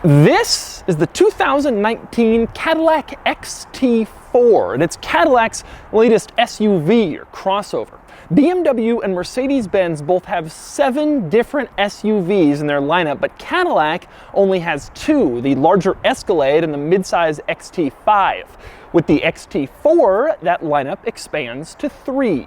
This is the 2019 Cadillac XT4, and it's Cadillac's latest SUV or crossover. BMW and Mercedes-Benz both have 7 different SUVs in their lineup, but Cadillac only has 2, the larger Escalade and the midsize XT5. With the XT4, that lineup expands to 3.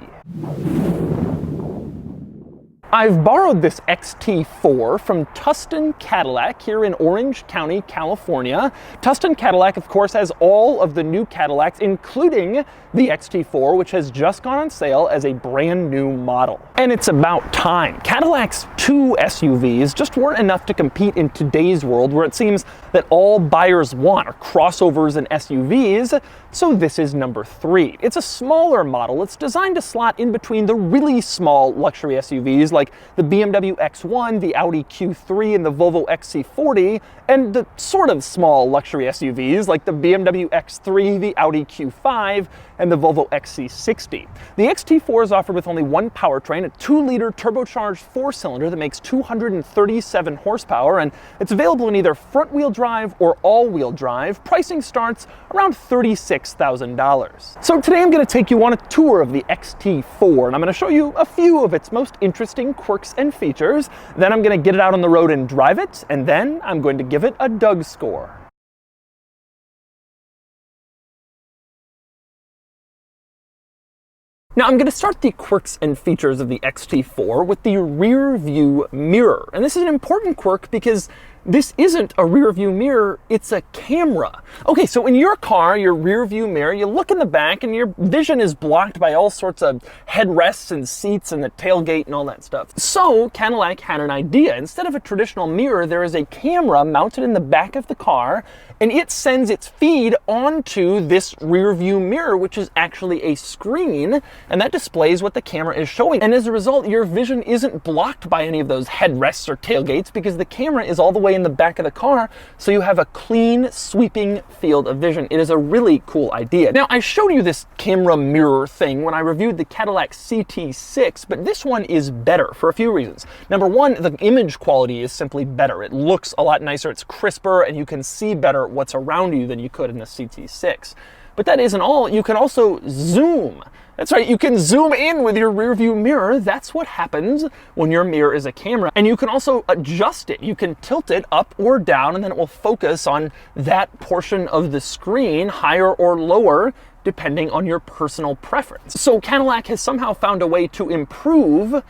I've borrowed this XT4 from TUSTIN Cadillac here in Orange County, California. TUSTIN Cadillac, of course, has all of the new Cadillacs, including the XT4, which has just gone on sale as a brand new model. And it's about time. Cadillac's 2 SUVs just weren't enough to compete in today's world, where it seems that all buyers want are crossovers and SUVs, so this is number 3. It's a smaller model. It's designed to slot in between the really small luxury SUVs like the BMW X1, the Audi Q3, and the Volvo XC40, and the sort of small luxury SUVs like the BMW X3, the Audi Q5, and the Volvo XC60. The XT4 is offered with only one powertrain, a 2-liter turbocharged 4-cylinder that makes 237 horsepower, and it's available in either front-wheel drive or all-wheel drive. Pricing starts around $36,000. So today I'm going to take you on a tour of the XT4, and I'm going to show you a few of its most interesting quirks and features. Then I'm going to get it out on the road and drive it, and then I'm going to give it a Doug score. Now I'm going to start the quirks and features of the XT4 with the rear view mirror. And this is an important quirk because this isn't a rear view mirror, it's a camera. Okay, so in your car, your rear view mirror, you look in the back and your vision is blocked by all sorts of headrests and seats and the tailgate and all that stuff. So Cadillac had an idea. Instead of a traditional mirror, there is a camera mounted in the back of the car, and it sends its feed onto this rear view mirror, which is actually a screen, and that displays what the camera is showing. And as a result, your vision isn't blocked by any of those headrests or tailgates because the camera is all the way in the back of the car, so you have a clean, sweeping field of vision. It is a really cool idea. Now, I showed you this camera mirror thing when I reviewed the Cadillac CT6, but this one is better for a few reasons. Number one, the image quality is simply better. It looks a lot nicer, it's crisper, and you can see better what's around you than you could in the CT6. But that isn't all. You can also zoom. That's right, you can zoom in with your rear view mirror. That's what happens when your mirror is a camera. And you can also adjust it. You can tilt it up or down, and then it will focus on that portion of the screen, higher or lower, depending on your personal preference. So Cadillac has somehow found a way to improve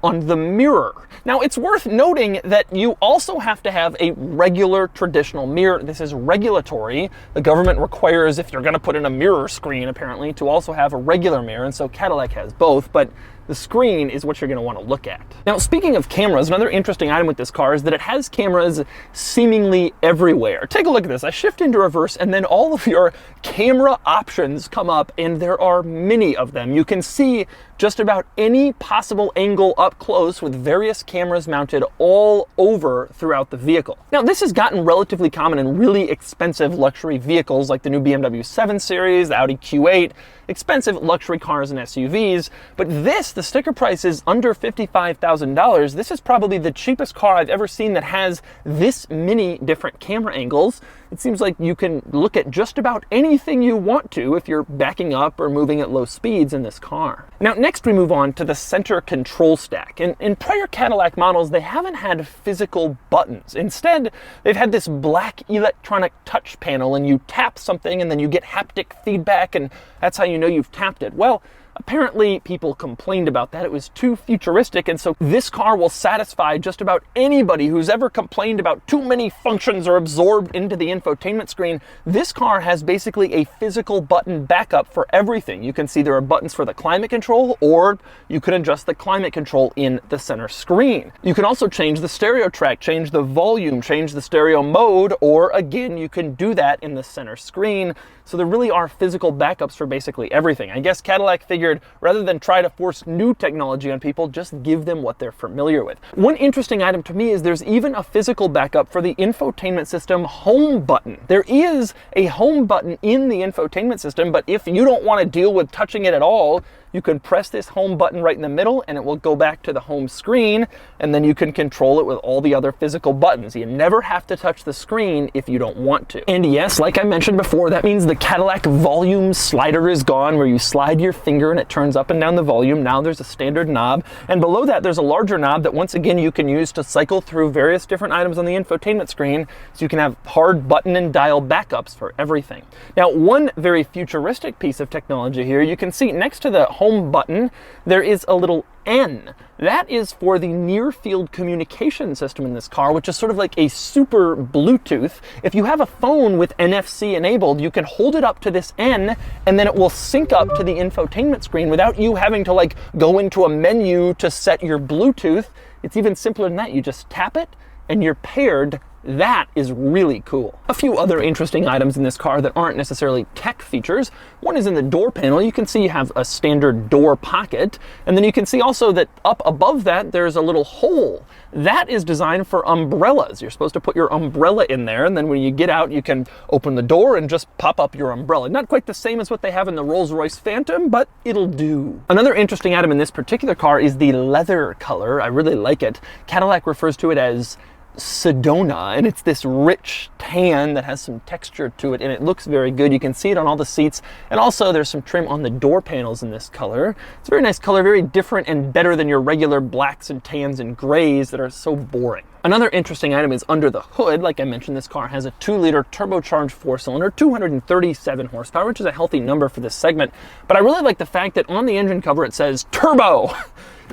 on the mirror. Now, it's worth noting that you also have to have a regular traditional mirror. This is regulatory. The government requires, if you're going to put in a mirror screen, apparently, to also have a regular mirror, and so Cadillac has both, but the screen is what you're going to want to look at. Now, speaking of cameras, another interesting item with this car is that it has cameras seemingly everywhere. Take a look at this. I shift into reverse, and then all of your camera options come up, and there are many of them. You can see just about any possible angle up close with various cameras mounted all over throughout the vehicle. Now, this has gotten relatively common in really expensive luxury vehicles like the new BMW 7 Series, the Audi Q8, expensive luxury cars and SUVs, but this, the sticker price is under $55,000. This is probably the cheapest car I've ever seen that has this many different camera angles. It seems like you can look at just about anything you want to if you're backing up or moving at low speeds in this car. Now, next we move on to the center control stack. In prior Cadillac models, they haven't had physical buttons. Instead, they've had this black electronic touch panel, and you tap something and then you get haptic feedback, and that's how you know you've tapped it. Well, apparently people complained about that. It was too futuristic, and so this car will satisfy just about anybody who's ever complained about too many functions are absorbed into the infotainment screen. This car has basically a physical button backup for everything. You can see there are buttons for the climate control, or you can adjust the climate control in the center screen. You can also change the stereo track, change the volume, change the stereo mode, or again, you can do that in the center screen. So there really are physical backups for basically everything. I guess Cadillac figured rather than try to force new technology on people, just give them what they're familiar with. One interesting item to me is there's even a physical backup for the infotainment system home button. There is a home button in the infotainment system, but if you don't want to deal with touching it at all, you can press this home button right in the middle and it will go back to the home screen, and then you can control it with all the other physical buttons. You never have to touch the screen if you don't want to. And yes, like I mentioned before, that means the Cadillac volume slider is gone, where you slide your finger and it turns up and down the volume. Now there's a standard knob, and below that there's a larger knob that once again you can use to cycle through various different items on the infotainment screen, so you can have hard button and dial backups for everything. Now, one very futuristic piece of technology here, you can see next to the home button there is a little N. That is for the near field communication system in this car, which is sort of like a super Bluetooth. If you have a phone with NFC enabled, you can hold it up to this N and then it will sync up to the infotainment screen without you having to like go into a menu to set your Bluetooth. It's even simpler than that. You just tap it and you're paired. That is really cool. A few other interesting items in this car that aren't necessarily tech features. One is in the door panel. You can see you have a standard door pocket, and then you can see also that up above that there's a little hole. That is designed for umbrellas. You're supposed to put your umbrella in there, and then when you get out you can open the door and just pop up your umbrella. Not quite the same as what they have in the Rolls-Royce Phantom, but it'll do. Another interesting item in this particular car is the leather color. I really like it. Cadillac refers to it as Sedona, and it's this rich tan that has some texture to it, and it looks very good. You can see it on all the seats, and also there's some trim on the door panels in this color. It's a very nice color, very different and better than your regular blacks and tans and grays that are so boring. Another interesting item is under the hood. Like I mentioned, this car has a 2-liter turbocharged 4-cylinder, 237 horsepower, which is a healthy number for this segment. But I really like the fact that on the engine cover it says turbo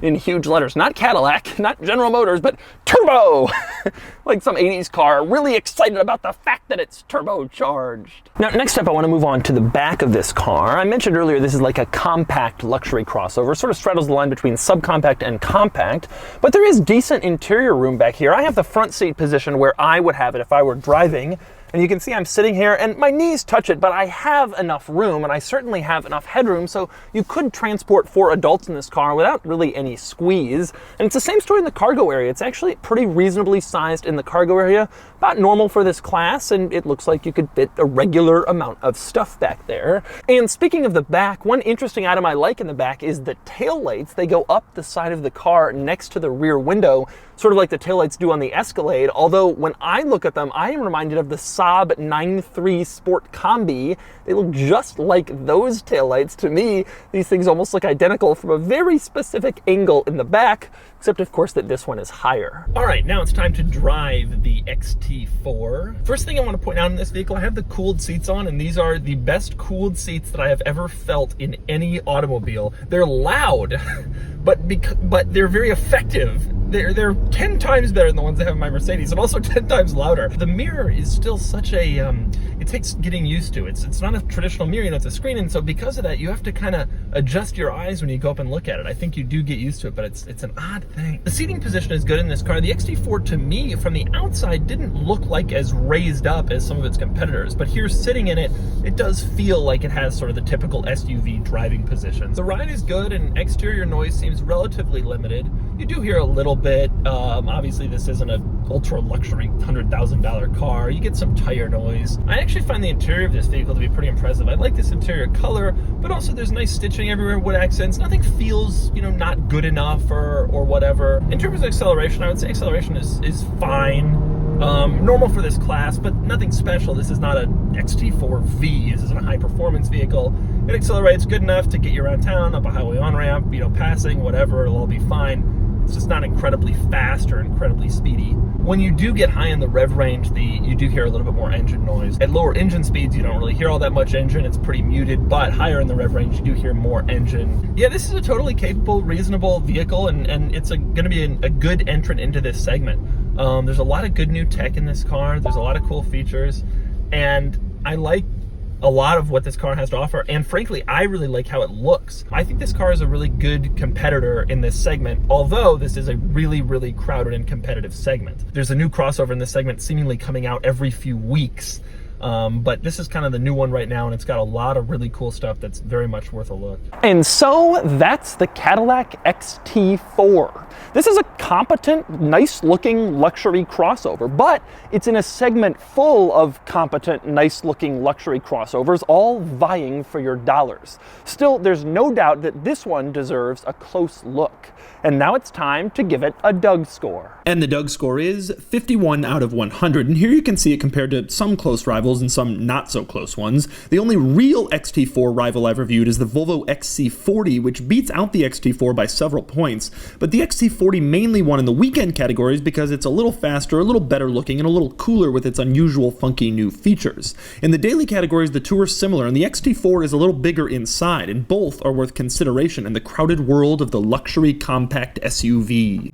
in huge letters. Not Cadillac, not General Motors, but turbo! Like some 80s car, really excited about the fact that it's turbocharged. Now, next up I want to move on to the back of this car. I mentioned earlier this is like a compact luxury crossover, sort of straddles the line between subcompact and compact, but there is decent interior room back here. I have the front seat position where I would have it if I were driving, and you can see I'm sitting here and my knees touch it, but I have enough room, and I certainly have enough headroom, so you could transport 4 adults in this car without really any squeeze. And it's the same story in the cargo area. It's actually pretty reasonably sized in the cargo area, about normal for this class, and it looks like you could fit a regular amount of stuff back there. And speaking of the back, one interesting item I like in the back is the taillights. They go up the side of the car next to the rear window, sort of like the taillights do on the Escalade, although when I look at them, I am reminded of the Saab 9.3 Sport Combi. They look just like those taillights to me. These things almost look identical from a very specific angle in the back, except of course that this one is higher. All right, now it's time to drive the XT4. First thing I want to point out in this vehicle, I have the cooled seats on, and these are the best cooled seats that I have ever felt in any automobile. They're loud, but they're very effective. They're 10 times better than the ones I have in my Mercedes, and also 10 times louder. The mirror is still such a, it takes getting used to. It's not a traditional mirror, you know, it's a screen, and so because of that, you have to kind of adjust your eyes when you go up and look at it. I think you do get used to it, but it's an odd thing. The seating position is good in this car. The XT4, to me, from the outside, didn't look like as raised up as some of its competitors, but here, sitting in it, it does feel like it has sort of the typical SUV driving position. The ride is good, and exterior noise seems relatively limited. You do hear a little bit. Obviously, this isn't an ultra luxury $100,000 car. You get some tire noise. I actually find the interior of this vehicle to be pretty impressive. I like this interior color, but also there's nice stitching everywhere, wood accents. Nothing feels, you know, not good enough or whatever. In terms of acceleration, I would say acceleration is fine. Normal for this class, but nothing special. This is not a XT4V. This isn't a high performance vehicle. It accelerates good enough to get you around town, up a highway on-ramp, you know, passing, whatever, it'll all be fine. It's just not incredibly fast or incredibly speedy. When you do get high in the rev range, you do hear a little bit more engine noise. At lower engine speeds, you don't really hear all that much engine. It's pretty muted, but higher in the rev range, you do hear more engine. Yeah, this is a totally capable, reasonable vehicle, and it's going to be a good entrant into this segment. There's a lot of good new tech in this car. There's a lot of cool features, and I like a lot of what this car has to offer, and frankly, I really like how it looks. I think this car is a really good competitor in this segment, although this is a really, really crowded and competitive segment. There's a new crossover in this segment seemingly coming out every few weeks. but this is kind of the new one right now, and it's got a lot of really cool stuff that's very much worth a look. And so that's the Cadillac XT4. This is a competent, nice-looking luxury crossover, but it's in a segment full of competent, nice-looking luxury crossovers, all vying for your dollars. Still, there's no doubt that this one deserves a close look. And now it's time to give it a Doug score. And the Doug score is 51 out of 100. And here you can see it compared to some close rivals and some not so close ones. The only real XT4 rival I've reviewed is the Volvo XC40, which beats out the XT4 by several points. But the XC40 mainly won in the weekend categories because it's a little faster, a little better looking, and a little cooler with its unusual funky new features. In the daily categories, the two are similar, and the XT4 is a little bigger inside, and both are worth consideration in the crowded world of the luxury compact SUV.